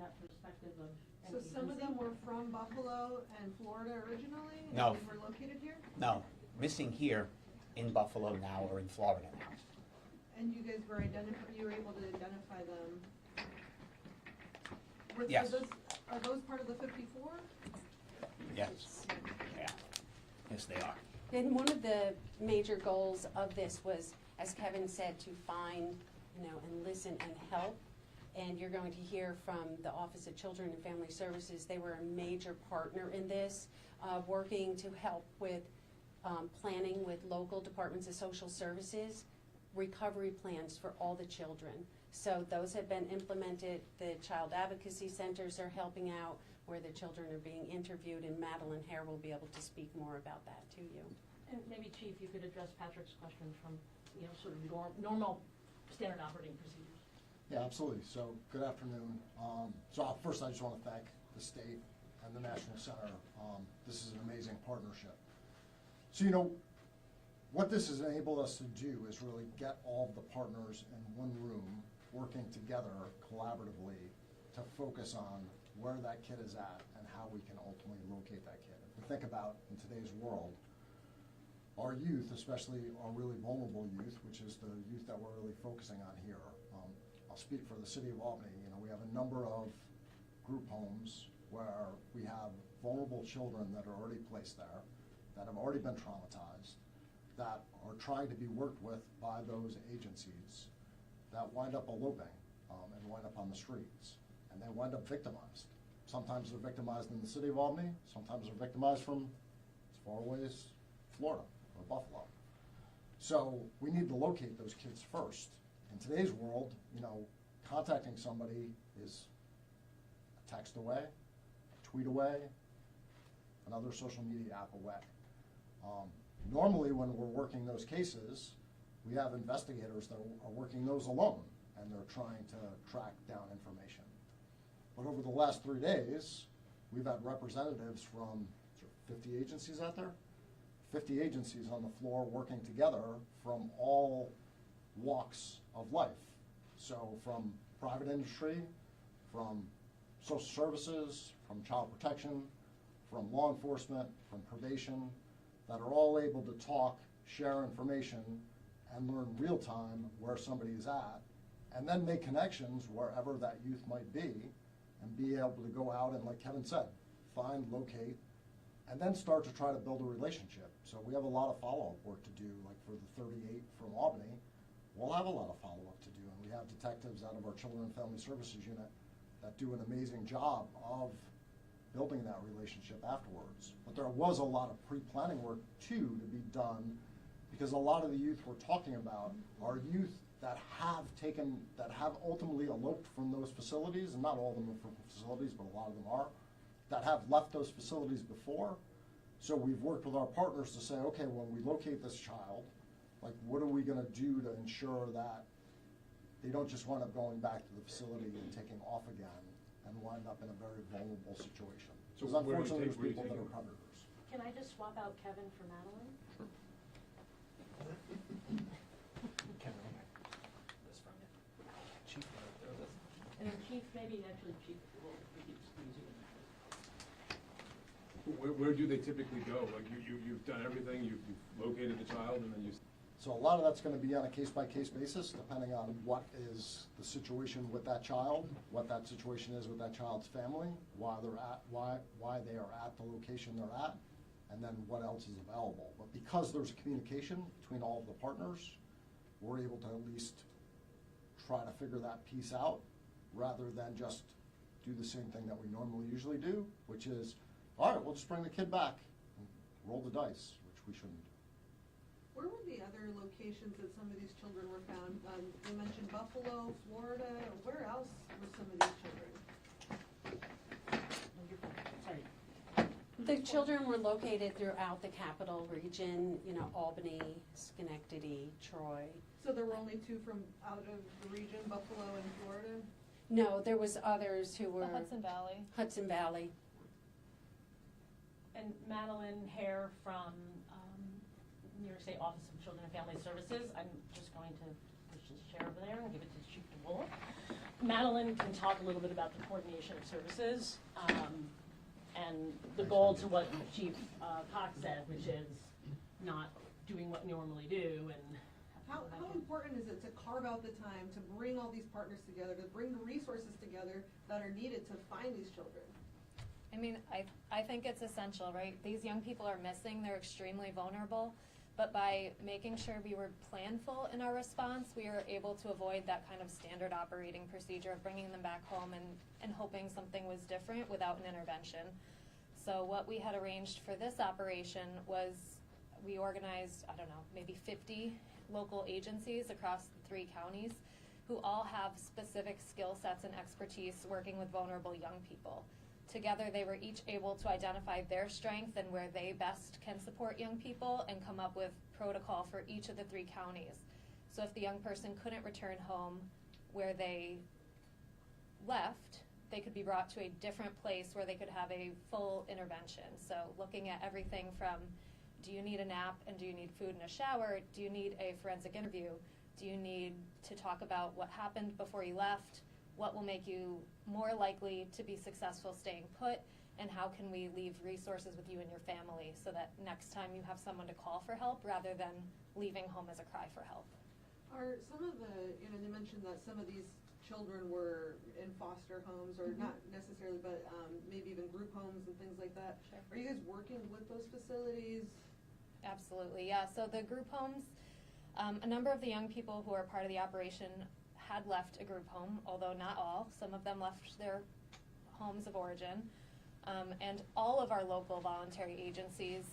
that perspective of. So some of them were from Buffalo and Florida originally? No. And were located here? No, missing here in Buffalo now or in Florida now. And you guys were you were able to identify them? Yes. Are those part of the 54? Yes, yeah, yes they are. And one of the major goals of this was, as Kevin said, to find, and listen and help. And you're going to hear from the Office of Children and Family Services. They were a major partner in this, working to help with planning with local departments of social services, recovery plans for all the children. So those have been implemented. The child advocacy centers are helping out where the children are being interviewed, and Madeline Hare will be able to speak more about that to you. And maybe, Chief, you could address Patrick's question from, sort of normal standard operating procedures. Yeah, absolutely. So, good afternoon. So first I just want to thank the state and the National Center. This is an amazing partnership. So, what this has enabled us to do is really get all of the partners in one room working together collaboratively to focus on where that kid is at and how we can ultimately locate that kid. If we think about in today's world, our youth, especially our really vulnerable youth, which is the youth that we're really focusing on here. I'll speak for the city of Albany. We have a number of group homes where we have vulnerable children that are already placed there, that have already been traumatized, that are trying to be worked with by those agencies, that wind up eloping and wind up on the streets, and they wind up victimized. Sometimes they're victimized in the city of Albany, sometimes they're victimized from as far away as Florida or Buffalo. So we need to locate those kids first. In today's world, contacting somebody is a text away, a tweet away, another social media app away. Normally when we're working those cases, we have investigators that are working those alone, and they're trying to track down information. But over the last 3 days, we've had representatives from 50 agencies out there, 50 agencies on the floor working together from all walks of life. So from private industry, from social services, from child protection, from law enforcement, from probation, that are all able to talk, share information, and learn real time where somebody is at, and then make connections wherever that youth might be, and be able to go out and, like Kevin said, find, locate, and then start to try to build a relationship. So we have a lot of follow-up work to do, like for the 38 from Albany, we'll have a lot of follow-up to do, and we have detectives out of our Children and Family Services unit that do an amazing job of building that relationship afterwards. But there was a lot of pre-planning work too to be done, because a lot of the youth we're talking about are youth that have ultimately eloped from those facilities, and not all of them are from facilities, but a lot of them are, that have left those facilities before. So we've worked with our partners to say, okay, when we locate this child, like what are we gonna do to ensure that they don't just wind up going back to the facility and taking off again and wind up in a very vulnerable situation. So Because where do you unfortunately, there's take- people where that do you are take predators. Can I just swap out Kevin for Madeline? And then Chief, maybe actually Chief will squeeze you in. Where do they typically go? Like you've done everything, you've located the child, and then you. So a lot of that's gonna be on a case-by-case basis, depending on what is the situation with that child, what that situation is with that child's family, why they are at the location they're at, and then what else is available. But because there's communication between all of the partners, we're able to at least try to figure that piece out, rather than just do the same thing that we normally usually do, which is, all right, we'll just bring the kid back and roll the dice, which we shouldn't do. Where were the other locations that some of these children were found? You mentioned Buffalo, Florida. Where else were some of these children? Sorry. The children were located throughout the capital region, Albany, Schenectady, Troy. So there were only two from out of the region, Buffalo and Florida? No, there was others who were. The Hudson Valley. Hudson Valley. And Madeline Hare from New York State Office of Children and Family Services. I'm just going to push this chair over there and give it to Chief DeWolf. Madeline can talk a little bit about the coordination of services, and the goal to what Chief Cox said, which is not doing what we normally do, and. How important is it to carve out the time to bring all these partners together, to bring the resources together that are needed to find these children? I mean, I think it's essential, right? These young people are missing, they're extremely vulnerable, but by making sure we were planful in our response, we are able to avoid that kind of standard operating procedure of bringing them back home and hoping something was different without an intervention. So what we had arranged for this operation was we organized, I don't know, maybe 50 local agencies across the 3 counties who all have specific skill sets and expertise working with vulnerable young people. Together, they were each able to identify their strength and where they best can support young people and come up with protocol for each of the 3 counties. So if the young person couldn't return home where they left, they could be brought to a different place where they could have a full intervention. So looking at everything from, do you need a nap and do you need food and a shower? Do you need a forensic interview? Do you need to talk about what happened before you left? What will make you more likely to be successful staying put? And how can we leave resources with you and your family so that next time you have someone to call for help rather than leaving home as a cry for help? Are some of the, you mentioned that some of these children were in foster homes, or not necessarily, but maybe even group homes and things like that. Sure. Are you guys working with those facilities? Absolutely, yeah. So the group homes, a number of the young people who are part of the operation had left a group home, although not all. Some of them left their homes of origin. And all of our local voluntary agencies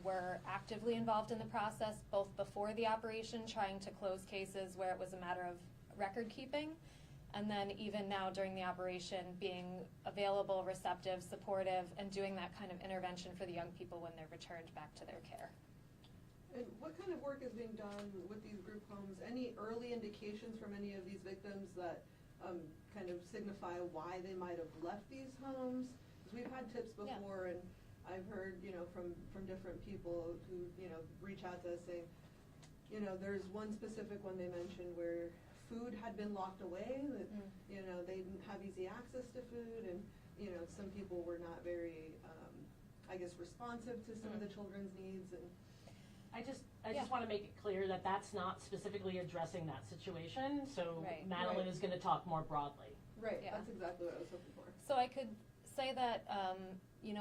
were actively involved in the process, both before the operation, trying to close cases where it was a matter of record keeping, and then even now during the operation, being available, receptive, supportive, and doing that kind of intervention for the young people when they're returned back to their care. And what kind of work is being done with these group homes? Any early indications from any of these victims that kind of signify why they might have left these homes? Because we've had tips before, and I've heard, from different people who, reach out to us saying, there's one specific one they mentioned where food had been locked away, that, they didn't have easy access to food, and, some people were not very, responsive to some of the children's needs, and I just want to make it clear that that's not specifically addressing that situation, so Right. Madeline is going to talk more broadly. right, Yeah. that's exactly what I was hoping for. So I could say that,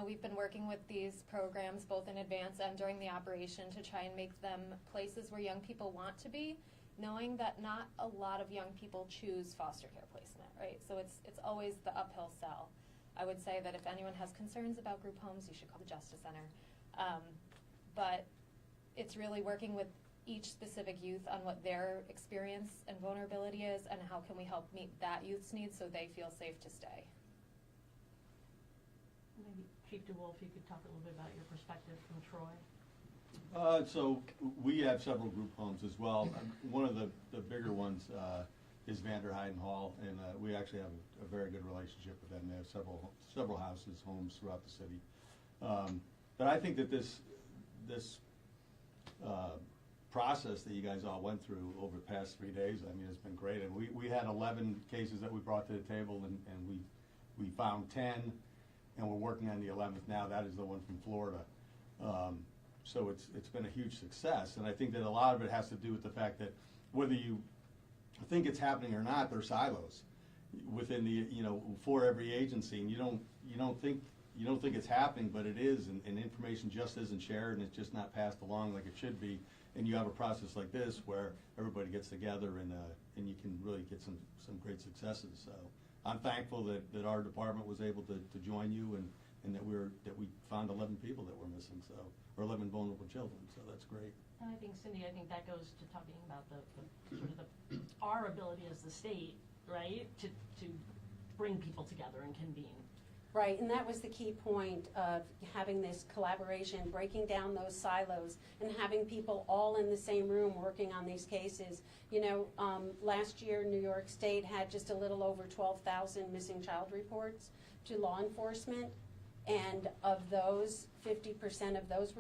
we've been working with these programs both in advance and during the operation to try and make them places where young people want to be, knowing that not a lot of young people choose foster care placement, right? So it's always the uphill sell. I would say that if anyone has concerns about group homes, you should call the Justice Center. But it's really working with each specific youth on what their experience and vulnerability is and how can we help meet that youth's needs so they feel safe to stay. Maybe Chief DeWolf, you could talk a little bit about your perspective from Troy. So we have several group homes as well. One of the bigger ones is Vanderheiden Hall, and we actually have a very good relationship with them. They have several houses, homes throughout the city. But I think that this process that you guys all went through over the past 3 days, I mean, it's been great. And we had 11 cases that we brought to the table, and we found 10, and we're working on the 11th now. That is the one from Florida. So it's been a huge success, and I think that a lot of it has to do with the fact that whether you think it's happening or not, there are silos within the for every agency, and you don't think it's happening, but it is, and information just isn't shared, and it's just not passed along like it should be. And you have a process like this where everybody gets together and you can really get some great successes. So I'm thankful that our department was able to join you and that we found 11 people that were missing, or 11 vulnerable children. So that's great. And I think, Cindy, that goes to talking about our ability as the state, right, to bring people together and convene. Right, and that was the key point of having this collaboration, breaking down those silos, and having people all in the same room working on these cases. Last year, New York State had just a little over 12,000 missing child reports to law enforcement, and of those, 50% of those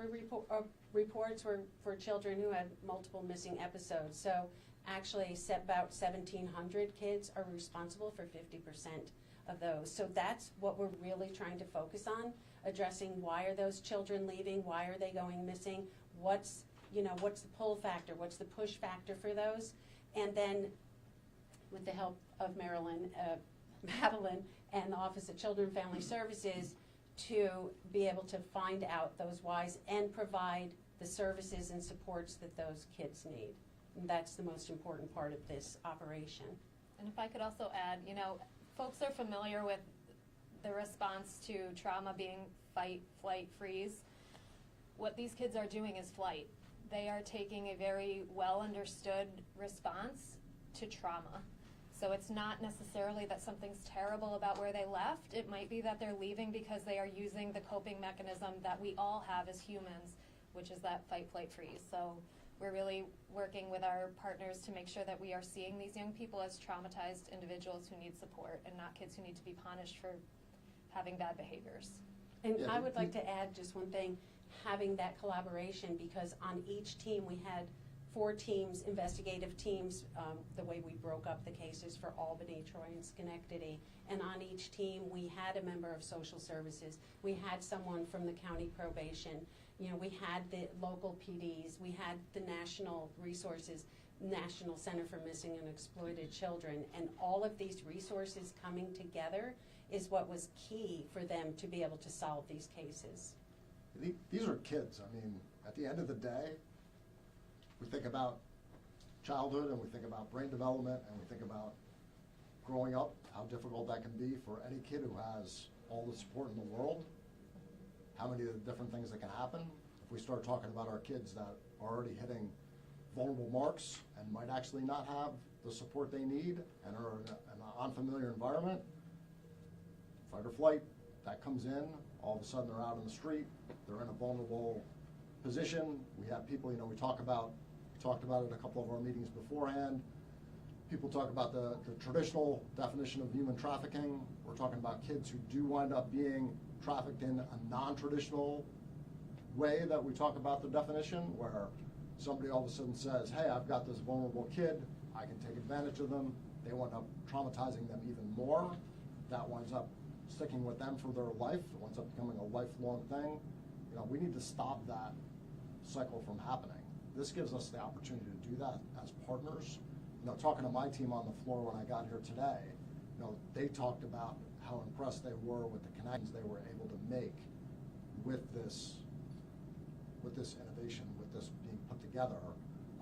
reports were for children who had multiple missing episodes. So Actually, about 1,700 kids are responsible for 50% of those. So that's what we're really trying to focus on, addressing why are those children leaving, why are they going missing, what's the pull factor, what's the push factor for those, and then with the help of Madeline and the Office of Children and Family Services to be able to find out those whys and provide the services and supports that those kids need. And that's the most important part of this operation. And if I could also add, folks are familiar with the response to trauma being fight, flight, freeze. What these kids are doing is flight. They are taking a very well understood response to trauma. So it's not necessarily that something's terrible about where they left. It might be that they're leaving because they are using the coping mechanism that we all have as humans, which is that fight, flight, freeze. So we're really working with our partners to make sure that we are seeing these young people as traumatized individuals who need support and not kids who need to be punished for having bad behaviors. And Yeah, I would like to add just one thing, having that collaboration, because on each team we had 4 teams, investigative teams, the way we broke up the cases for Albany, Troy, and Schenectady. And on each team we had a member of social services. We had someone from the county probation. We had the local PDs. We had the national resources, National Center for Missing and Exploited Children. And all of these resources coming together is what was key for them to be able to solve these cases. These are kids. I mean, at the end of the day, we think about childhood and we think about brain development and we think about growing up, how difficult that can be for any kid who has all the support in the world, how many of the different things that can happen. If we start talking about our kids that are already hitting vulnerable marks and might actually not have the support they need and are in an unfamiliar environment, fight or flight, that comes in, all of a sudden they're out in the street, they're in a vulnerable position. We have people, we talked about it in a couple of our meetings beforehand. People talk about the traditional definition of human trafficking. We're talking about kids who do wind up being trafficked in a non-traditional way that we talk about the definition, where somebody all of a sudden says, hey, I've got this vulnerable kid, I can take advantage of them. They wind up traumatizing them even more. That winds up sticking with them for their life. It winds up becoming a lifelong thing. We need to stop that cycle from happening. This gives us the opportunity to do that as partners. Talking to my team on the floor when I got here today, they talked about how impressed they were with the connections they were able to make with this innovation, with this being put together,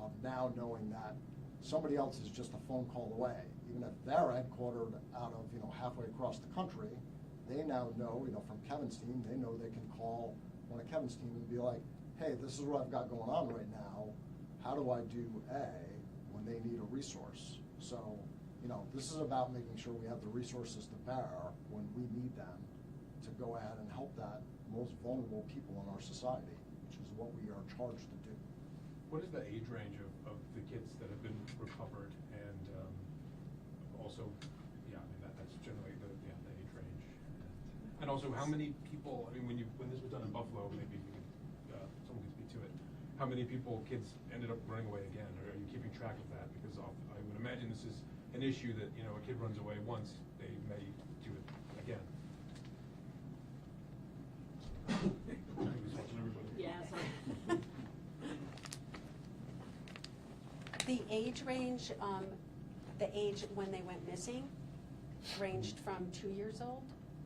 of now knowing that somebody else is just a phone call away. Even if they're headquartered out of halfway across the country, they now know, from Kevin's team, they know they can call one of Kevin's team and be like, hey, this is what I've got going on right now. How do I do A when they need a resource? So, this is about making sure we have the resources to bear when we need them to go ahead and help that most vulnerable people in our society, which is what we are charged to do. What is the age range of the kids that have been recovered, and also, that's generally the age range. And also, how many people, when this was done in Buffalo, maybe someone can speak to it, how many kids ended up running away again? Or are you keeping track of that? Because I would imagine this is an issue that, a kid runs away once, they may do it again. Yeah, sorry. The age range, the age when they went missing ranged from 2 years old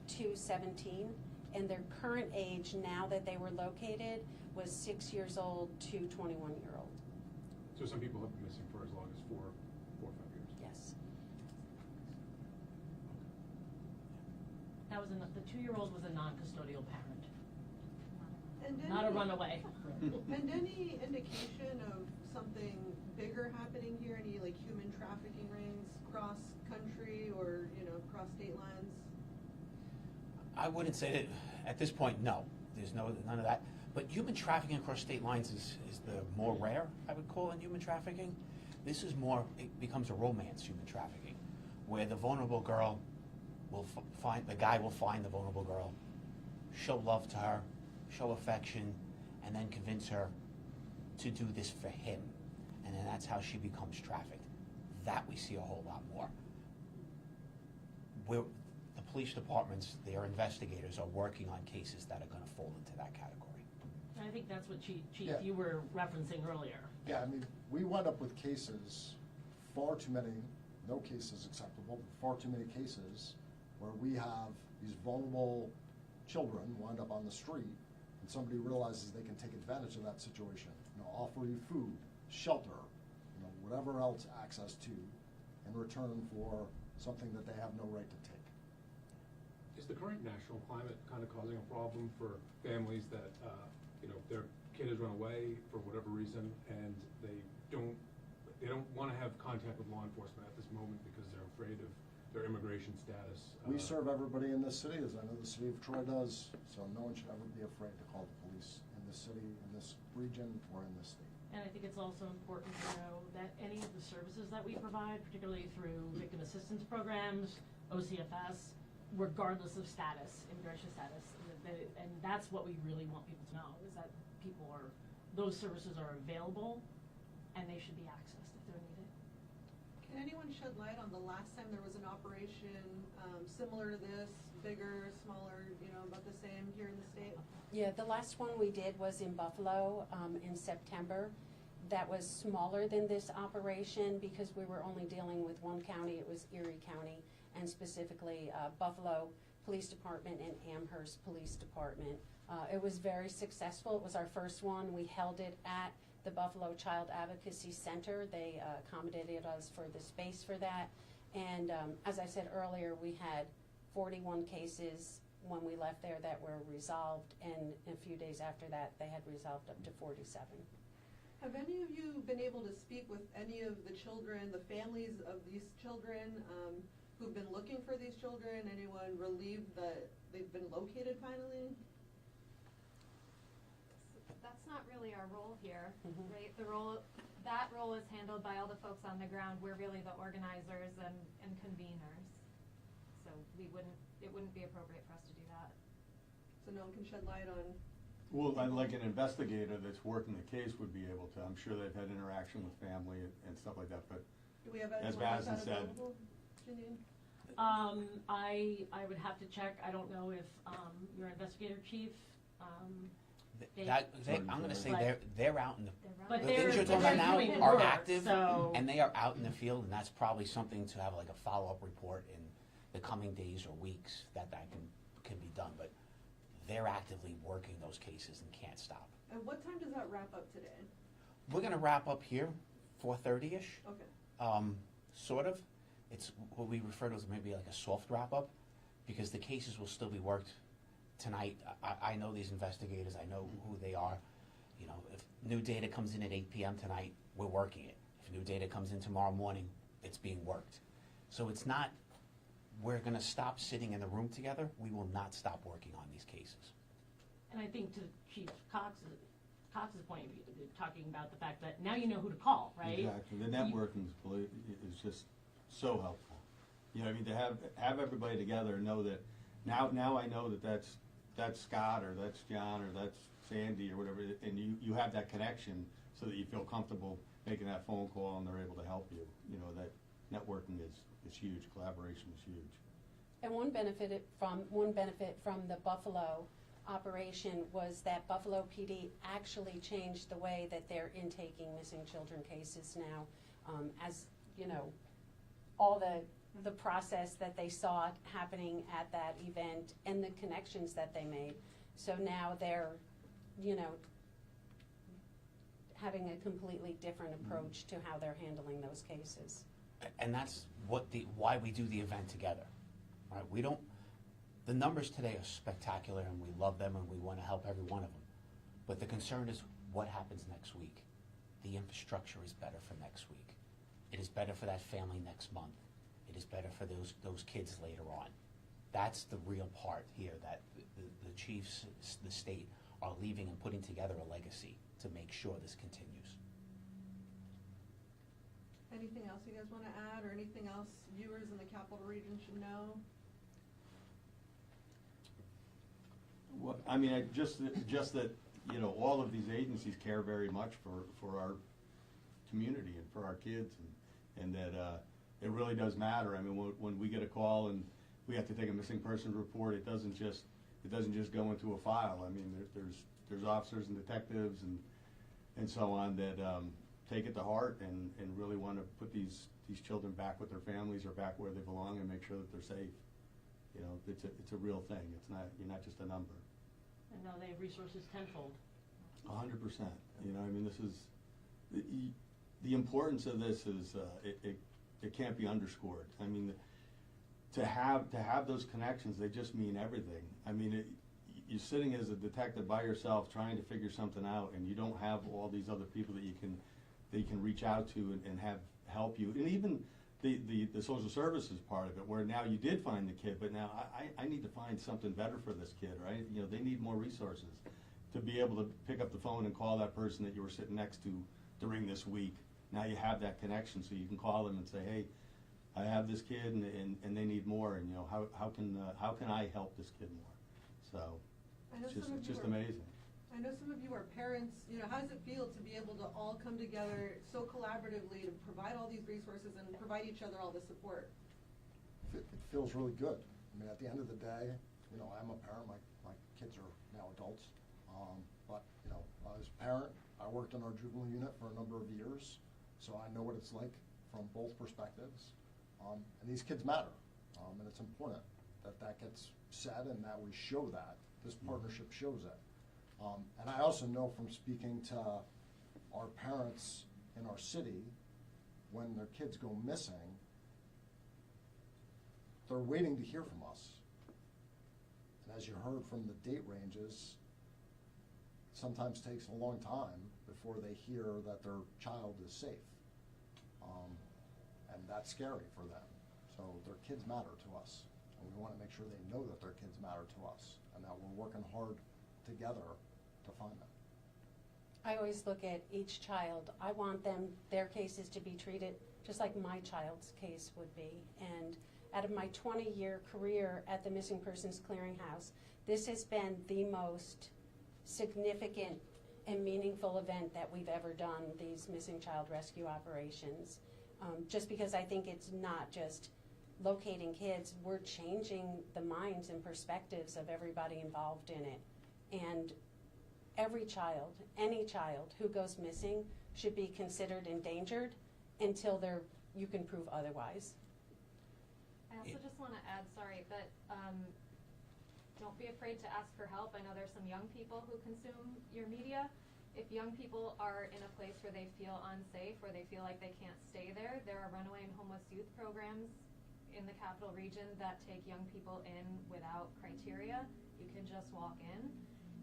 to 17, and their current age now that they were located was 6 years old to 21-year-old. So some people have been missing for as long as 4 or 5 years. Yes. That was the 2-year-old was a non-custodial parent, And not a runaway. And any indication of something bigger happening here? Any human trafficking rings cross country or cross state lines? I wouldn't say that, at this point, no. There's none of that. But human trafficking across state lines is the more rare, I would call, in human trafficking. This is more, it becomes a romance human trafficking, where the vulnerable girl will the guy will find the vulnerable girl, show love to her, show affection, and then convince her to do this for him. And then that's how she becomes trafficked. that we see a whole lot more. We're, the police departments, their investigators are working on cases that are gonna fall into that category. And I think that's what Chief, Yeah. you were referencing earlier. Yeah, I mean, we wind up with cases, far too many, no cases acceptable, but far too many cases where we have these vulnerable children wind up on the street, and somebody realizes they can take advantage of that situation, offer you food, shelter, whatever else access to, in return for something that they have no right to take. Is the current national climate kind of causing a problem for families that, their kid has run away for whatever reason, and they don't want to have contact with law enforcement at this moment because they're afraid of their immigration status? We serve everybody in this city, as I know the city of Troy does, so no one should ever be afraid to call the police in this city, in this region, or in this state. And I think it's also important to know that any of the services that we provide, particularly through victim assistance programs, OCFS, regardless of status, immigration status, and that's what we really want people to know, is that those services are available, and they should be accessed if they're needed. Can anyone shed light on the last time there was an operation similar to this, bigger, smaller, about the same here in the state? Yeah, the last one we did was in Buffalo in September. That was smaller than this operation because we were only dealing with one county. It was Erie County, and specifically Buffalo Police Department and Amherst Police Department. It was very successful. It was our first one. We held it at the Buffalo Child Advocacy Center. They accommodated us for the space for that. And as I said earlier, we had 41 cases when we left there that were resolved, and a few days after that, they had resolved up to 47. Have any of you been able to speak with any of the children, the families of these children who've been looking for these children? Anyone relieved that they've been located finally? That's not really our role here, Mhm. right? That role is handled by all the folks on the ground. We're really the organizers and conveners. So it wouldn't be appropriate for us to do that. So no one can shed light on. Well, like an investigator that's working the case would be able to. I'm sure they've had interaction with family and stuff like that, but Do we have as anyone like Madison that said, available? Janine? I would have to check. I don't know if your investigator chief, they- I'm gonna say But- they're out in the, but the they're things you're talking they're about now doing are work, active, so- and they are out in the field, and that's probably something to have like a follow-up report in the coming days or weeks that can be done, but they're actively working those cases and can't stop. And what time does that wrap up today? We're gonna wrap up here, 4:30-ish, Okay. sort of. It's what we refer to as maybe like a soft wrap-up, because the cases will still be worked tonight. I know these investigators, I know who they are. If new data comes in at 8 p.m. tonight, we're working it. If new data comes in tomorrow morning, it's being worked. So it's not, we're gonna stop sitting in the room together. We will not stop working on these cases. And I think to Chief Cox's point of view, they're talking about the fact that now you know who to call, right? exactly, the networking is just so helpful. To have everybody together and know that, now I know that that's Scott, or that's John, or that's Sandy, or whatever, and you have that connection so that you feel comfortable making that phone call and they're able to help you. That networking is huge, collaboration is huge. And one benefit from the Buffalo operation was that Buffalo PD actually changed the way that they're intaking missing children cases now. As all the process that they saw happening at that event and the connections that they made. So now they're, having a completely different approach to how they're handling those cases. And that's why we do the event together, right? The numbers today are spectacular, and we love them, and we want to help every one of them. But the concern is what happens next week. The infrastructure is better for next week. It is better for that family next month. It is better for those kids later on. That's the real part here, that the chiefs, the state, are leaving and putting together a legacy to make sure this continues. Anything else you guys want to add, or anything else viewers in the Capital Region should know? Well, just that, all of these agencies care very much for our community and for our kids, and that it really does matter. I mean, when we get a call and we have to take a missing persons report, it doesn't just go into a file. I mean, there's officers and detectives and so on that take it to heart and really want to put these children back with their families or back where they belong and make sure that they're safe. You know, it's a real thing. You're not just a number. And now they have resources tenfold. 100%. You know, I mean, this is the importance of this is it can't be underscored. I mean, to have those connections, they just mean everything. I mean, you're sitting as a detective by yourself trying to figure something out, and you don't have all these other people that you can reach out to and have help you. And even the social services part of it, where now you did find the kid, but now I need to find something better for this kid, right? You know, they need more resources to be able to pick up the phone and call that person that you were sitting next to during this week. Now you have that connection, so you can call them and say, hey, I have this kid and they need more, and you know, how can I help this kid more? So I know it's just amazing. I know some of you are parents. You know, how does it feel to be able to all come together so collaboratively to provide all these resources and provide each other all the support? It feels really good. I mean, at the end of the day, you know, I'm a parent. My kids are now adults. But, you know, as a parent, I worked in our juvenile unit for a number of years, so I know what it's like from both perspectives. And these kids matter. And it's important that gets said and that we show that. This partnership shows it. And I also know from speaking to our parents in our city, when their kids go missing, they're waiting to hear from us. And as you heard from the date ranges, sometimes takes a long time before they hear that their child is safe. And that's scary for them. So their kids matter to us. And we want to make sure they know that their kids matter to us and that we're working hard together to find them. I always look at each child. I want their cases to be treated just like my child's case would be. And out of my 20-year career at the Missing Persons Clearinghouse, this has been the most significant and meaningful event that we've ever done, these missing child rescue operations. Just because I think it's not just locating kids, we're changing the minds and perspectives of everybody involved in it. And every child, any child who goes missing should be considered endangered until you can prove otherwise. I also just want to add, sorry, but don't be afraid to ask for help. I know there's some young people who consume your media. If young people are in a place where they feel unsafe, or they feel like they can't stay there, there are runaway and homeless youth programs in the capital region that take young people in without criteria. You can just walk in,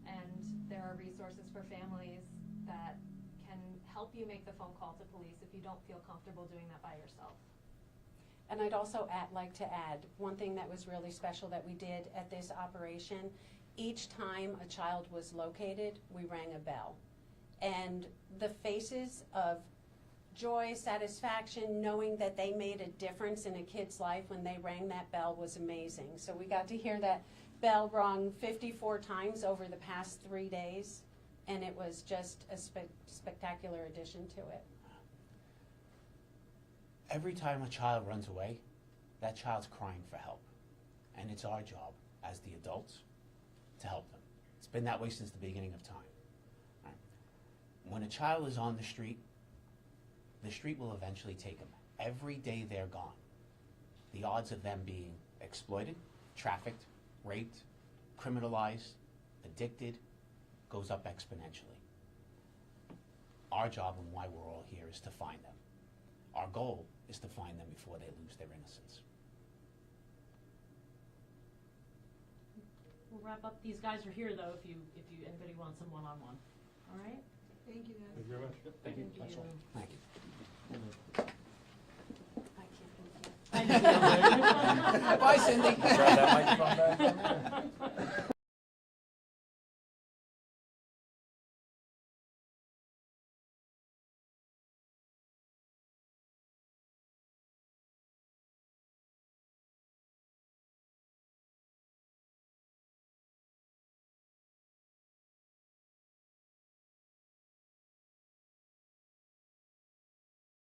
and there are resources for families that can help you make the phone call to police if you don't feel comfortable doing that by yourself. And I'd also like to add one thing that was really special that we did at this operation. Each time a child was located, we rang a bell. And the faces of joy, satisfaction, knowing that they made a difference in a kid's life when they rang that bell was amazing. So we got to hear that bell rung 54 times over the past 3 days, and it was just a spectacular addition to it. Every time a child runs away, that child's crying for help. And it's our job as the adults to help them. It's been that way since the beginning of time. Right? When a child is on the street will eventually take them. Every day they're gone, the odds of them being exploited, trafficked, raped, criminalized, addicted, goes up exponentially. Our job and why we're all here is to find them. Our goal is to find them before they lose their innocence. We'll wrap up. These guys are here though, if anybody wants them one-on-one. All right? Thank you, guys. Thank you very much. Thank you. Thank you. Thank you. I can't thank you. Bye, Cindy. Grab that microphone back from there.